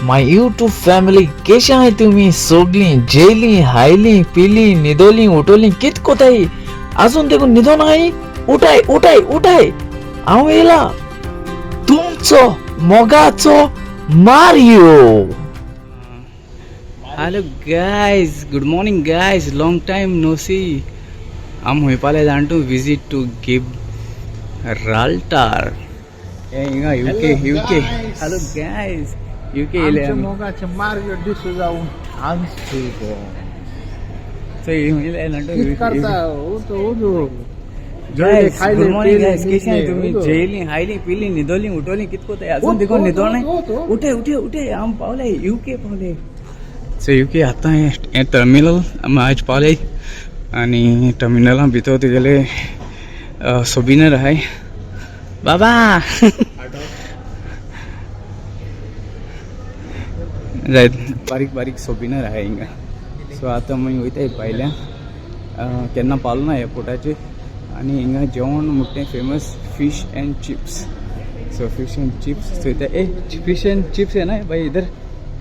माय YouTube family कशी आहे तुम्ही? सोडली, जेली, हायली, पिली, निदोली, उठवली कित कोताई अजून देखून निधो नाही. उठाय उठाय उठाय आवेला तुमचो मोगाचो Mario. Hello guys, good morning guys, long time no see. हम हुई पाले जांटू visit to Gibraltar. UK. Hello guys, UK इले मोगाचे मारियो दिसू जाऊन आमचं so इले नंटू करता उठो गाइस. गुड मॉर्निंग गाइस, कैसे हैं तुम्ही? जेली, हायली, पिली, निदोली, उठवली कितको ते अजून देखो निदो नाही. उठे उठे उठे हम पावले यूके पावले. सो यूके आता है टर्मिनल आम आज पावले आणि टर्मिनल भितर तुगेले सोबिनर आहे बाबा. बारीक बारीक सोबिनर आहे हिंगा. सो आता मी वयताय पाहिल्या केन्ना पावलो ना एअरपोर्टाचेर आणि हिंगा जेवण मोठे famous fish end chips. So fish end chips so इथे फिश एंड चिप्स आहे ना भाई, इधर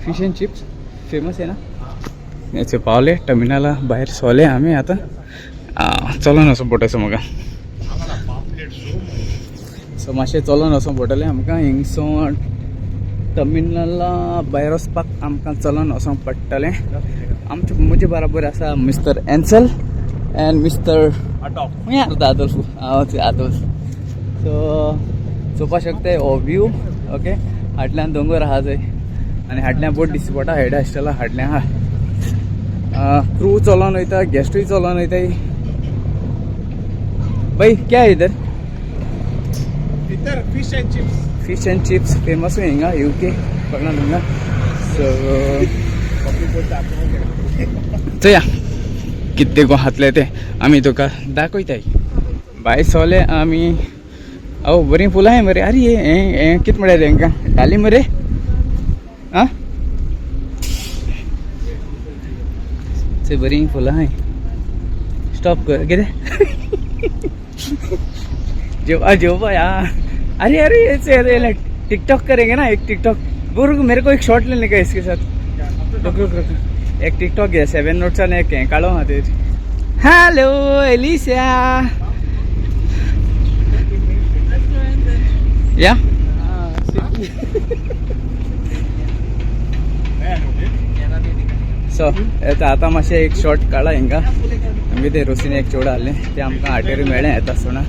फिश एंड चिप्स फेमस आहे ना. याचे पावले टर्मिनला बाहेर सोले आम्ही आता चलून असं पोटायचं मग. सो मातशें चलून असो पडटलें आमकां हिंगसो टर्मिनला भायर वचपाक आमकां चलून वचोंक पडटलें. म्हजे बराबर आसा mister Ansel and mister Adolf. Adolf सो चोवपाक शकता हो व्यू. ओके, फाटल्यान दोंगर आहा थंय आनी फाटल्यान बोट दिसता पडटा. हेड आसतला फाटल्यान आहा. क्रू चलोन वयता, गेस्टूय चलोन वयताय. भाई क्या है इधर? फिश एंड चिप्स फेमस है हिंगा यूके पडना तुमकां. सो या कितले गो हातले ते आमी तुका दाखयताय. भायर सोले आमी अहो बरीं फुलां हाय मरे. अरे हे कित म्हळ्यार हेंकां डाली मरे. आं ते बरीं फुलां हाय. स्टॉप कर कितें जो यार. अरे अरे ऐसे टिकटॉक करेंगे ना, एक टिकटॉक. बुर्ग मेरे को एक शॉट लेने का इसके साथ. रुक एक टिकटॉक है 7 नोट्स ने एक काढो हां ते. हेलो एलिसा या सो आता मातशें एक शॉट काढा हिंगा. आमी ते रोसीन एक चेडूं आहलें ते आमकां हाटेर मेळ्ळें येता आसतना.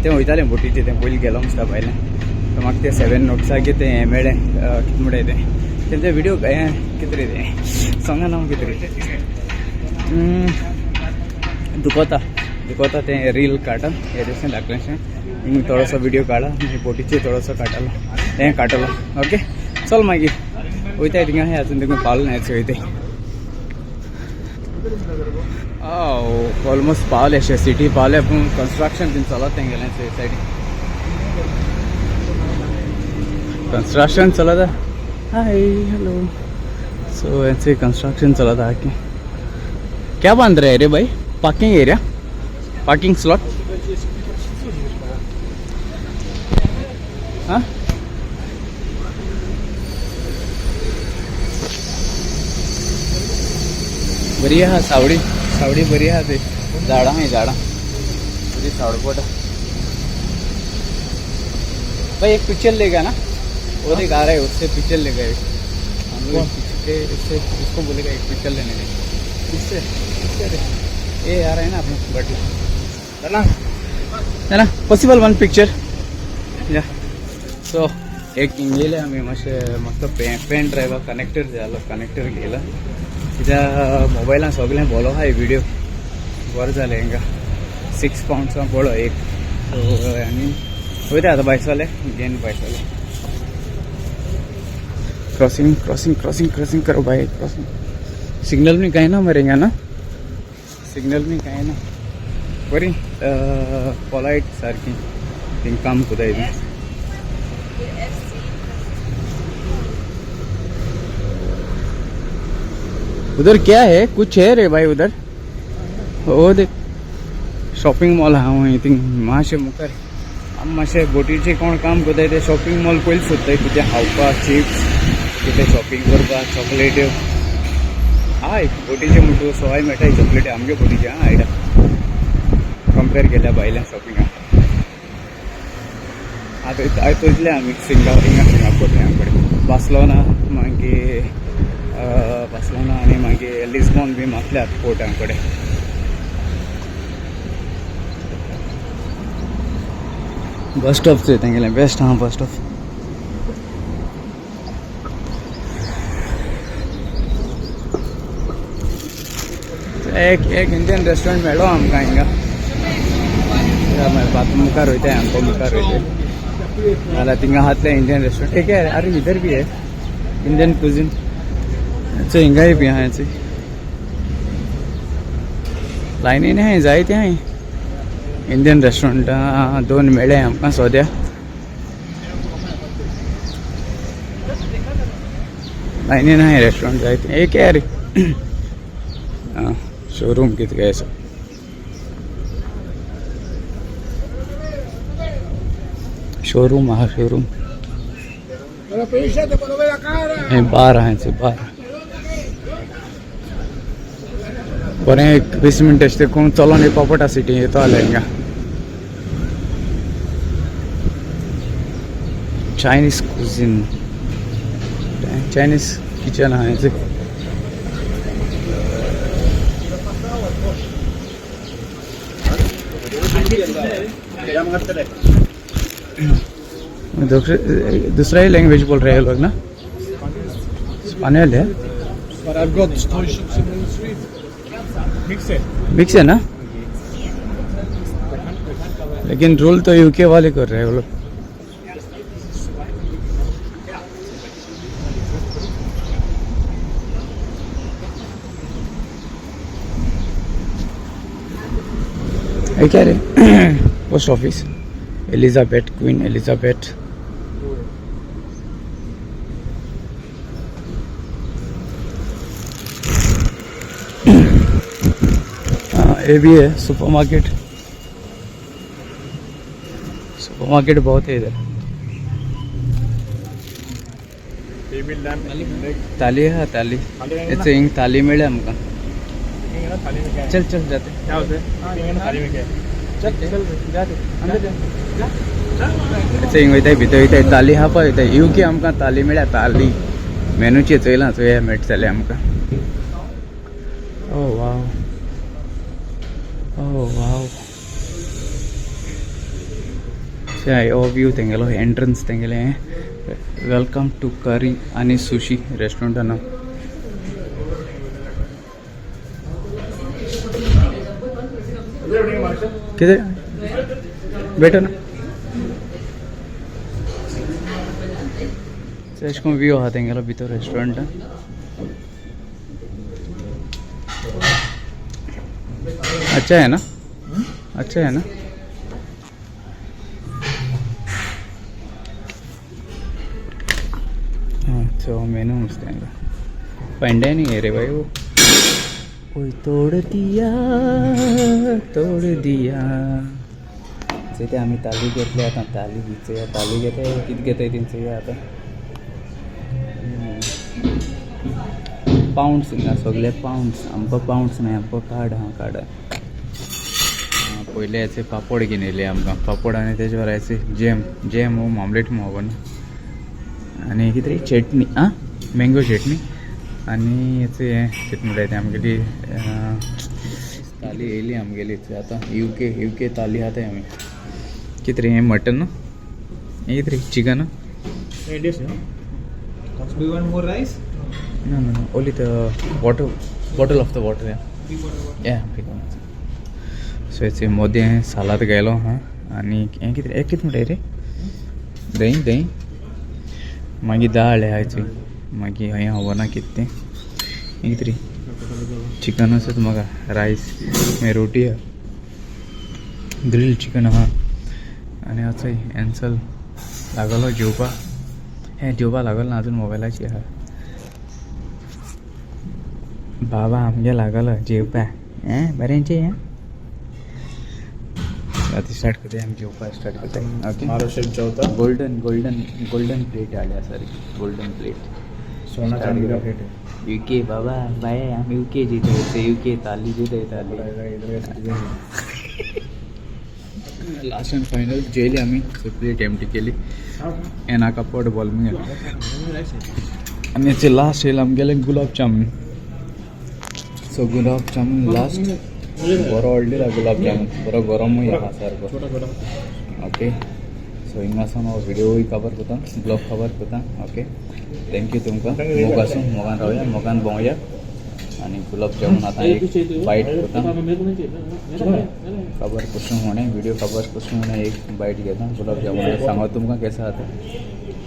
ते वयतालें बोटीचेर. तें पयलीं गेलो आसता भायलें. सो म्हाका ते 7 नोट्साचें तें हें मेळ्ळें. कितें म्हणटा तें तेंचे विडियो हें कितें रे तें सोंगा नांव कितें रे दुखोता तें रील काडटा. हे दिसा दाखलेशें थोडोसो विडियो काडा बोटीचेर थोडोसो काडटालो हें काडटलो. ओके चल मागीर वयताय थिंगा. हें आजून देखून पावलो ना वयताय. ऑलमोस्ट पावले अशें सिटी पावले पूण कन्स्ट्रक्शन बीन चलत तें गेलें ते सायडीन. कंस्ट्रक्शन चलता. Hi hello. सो ऐसे कंस्ट्रक्शन चलता है. क्या बांध रहे हैं रे भाई? Parking area, parking slot. हाँ बरी आहा सावडी बरी आहा. ते झाडां हाय झाडां बरी सावडपोट. भाई एक पिक्चर लेगा ना, वो देख आ रहा है उससे पिक्चर लेगा. हम लोग इससे इसको बोलेगा एक पिक्चर लेने के. इससे ये आ रहा है ना अपने बट है ना पॉसिबल वन पिक्चर या. सो एक इंगेले आम्ही मस्त पेन ड्रायव्ह कनेक्टर झालो. कनेक्टर गेला कित्या मोबायलान सगळें बोलो आहाय व्हिडिओ बरें जालें हिंगा. 6 पाउंड्सां पडो एक. सो आनी वयता आतां बायसाले गेन बायसाले. क्रॉसिंग करो भाई. क्रॉसिंग सिग्नल में कहीं ना मरेंगे ना. सिग्नल में कहीं ना बरी पोलायट सारकी थिंग काम कोताय. उधर क्या है? कुछ है रे भाई उधर. हो देख शॉपिंग मॉल हा वहीं थिंग मातशें मुखार. मातशें बोटीचें कोण काम कोताय ते शॉपिंग मॉल पयलीं सोदताय कितें खावपाक चिप्स तिथे शॉपिंग करपा चॉकलेट हय बोटीचे म्हणटू सवाय मेळटाय चॉकलेटी आमगे बोटीचे आं आयडिया कंपेर केल्या भायल्या शॉपिंगाक आतां थंयतले आमी सिंगापूर कडेन बार्सिलोना मागीर बार्सिलोना आनी मागीर लिस्बॉन बी मातल्यात पोर्टां कडेन बस स्टॉप तेंगेले बेस्ट हां बस स्टॉप एक इंडियन रेस्टोरंट मेळ्ळो आमकां हिंगा बात मुखार वयताय आमकां मुखार वयताय नाल्यार थिंगा आहातले इंडियन रेस्टोरंट एक है अरे इधर भी है इंडियन कुजिन हिंगाय बी आहा लायनीन हाय जायते हाय इंडियन रेस्टोरंटां दोन मेळ्ळे आमकां सोद्या लायनीन हाय रेस्टोरंट जायते एक है रे आं शोरूम कितें काय आसा शोरूम आहा शोरूम बार आहाय बार बरें 20 मिनट अशें कोण चलोन येवपा पडटा सिटी येतो जाल्यार हिंगा चायनीज कुझीन चायनीज किचन आहाय दूसरा ही लैंग्वेज बोल रहे हैं लोग ना स्पेनिश है But I've got toy shops in the street. Mix है ना लेकिन रूल तो यूके वाले कर रहे हैं वो लोग क्या रे post office Elizabeth queen Elizabeth ये भी है सुपरमार्केट बहुत है इधर ताली है ताली इथे इंग ताली मिळे आमकां चल चल जाते क्या होते थाली में क्या चल चल जाते अंदर जा इंग वयताय भितर वयताय ताली हा पळय वयताय यूके आमकां ताली मेळ्ळ्या ताली मेनूची चोयलां चोया मेळटलें आमकां oh wow Oh wow. View तेंगेलो एंट्रन्स तेंगेले वेलकम टू करी आणि सुशी रेस्टोरंट ना किती बेटर ना इसको व्यू आहा तेंगेलो भितर रेस्टोरंट अच्छा है ना अच्छा है ना हाँ तो मेनू मस्त पंडे नहीं है रे भाई वो कोई तोड़ दिया ते आम्ही ताली घेतले आता ताली घ्यायचे ताली घेताय किती घेताय त्यांचे आता पाउंड्स हिंगा सगळे पाउंड्स आमकां पाउंड्स नाही आमकां कार्ड हा कार्ड पहिले याचे पापड घेऊन येले आमकां पापड आणि त्याचे भरायचे जेम हो ऑमलेट मोवन आणि कितें चटणी आं मँगो चटणी आणि याचे कितें म्हणटाय तें आमगेली ताली येयली आमगेली आतां यूके ताली आतां आमी कितें रे हें मटन न्हू हें कितें रे chicken Do you want more rice? No, only the bottle of the water. Yeah, big one. So it's a Modi salad गेलो हाँ आणि एक किती म्हणटाय रे दही मागीर दाळ हायची मागीर हांवें हवना कितें तें कितें रे चिकन आसत म्हाका रायस मागीर रोटी आहा ग्रिल चिकन आहा आनी आचय एन्सल लागलो जेवपा लागल ना अजून मोबायलाची आहा बाबा आमगे लागलो जेवपा बरेंचे आता स्टार्ट करूया आमी जेवपा स्टार्ट करता ओके महाराष्ट्र जेवता गोल्डन प्लेट आल्या सारी गोल्डन प्लेट सोना चांदी का प्लेट है यूके बाबा बाय आम्ही यूके जिथे यूके ताली जिथे ताली लास्ट अँड फायनल जेली आम्ही प्लेट एम्प्टी केली एनाका पोट बॉल मी आणि याचे लास्ट येईल आमगेले गुलाबजामुन सो गुलाबजामुन लास्ट बरो ऑर्डर गुलाबजामुन बरो गरमूय आहा सारको ओके सो हिंगासून हांव व्हिडिओय कवर करता ब्लॉग कवर करता ओके थँक्यू तुमकां मोग आसूं मोगान रावया मोगान भोंवया आणि गुलाबजामुन आतां एक बाईट करता कवर करून होणे व्हिडिओ कवर करून होणे एक बाईट घेता गुलाबजामुन सांगा तुमकां केसो आता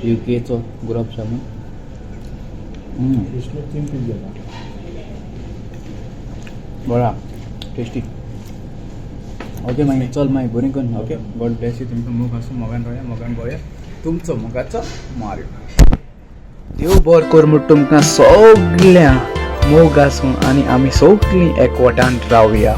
यूकेचो गुलाबजामुन इसमें 3 पीस देना बरा टेस्टी ओके मागीर चल मागीर बरें करून ओके गॉड ब्लेस यू तुमकां मोग आसूं मोगान रावया मोगान भोंवया तुमचो मोगाचो मार्ग देव बरें कर म्हूण तुमकां सगळ्या मोग आसूं आनी आमी सगळीं एकवटान रावया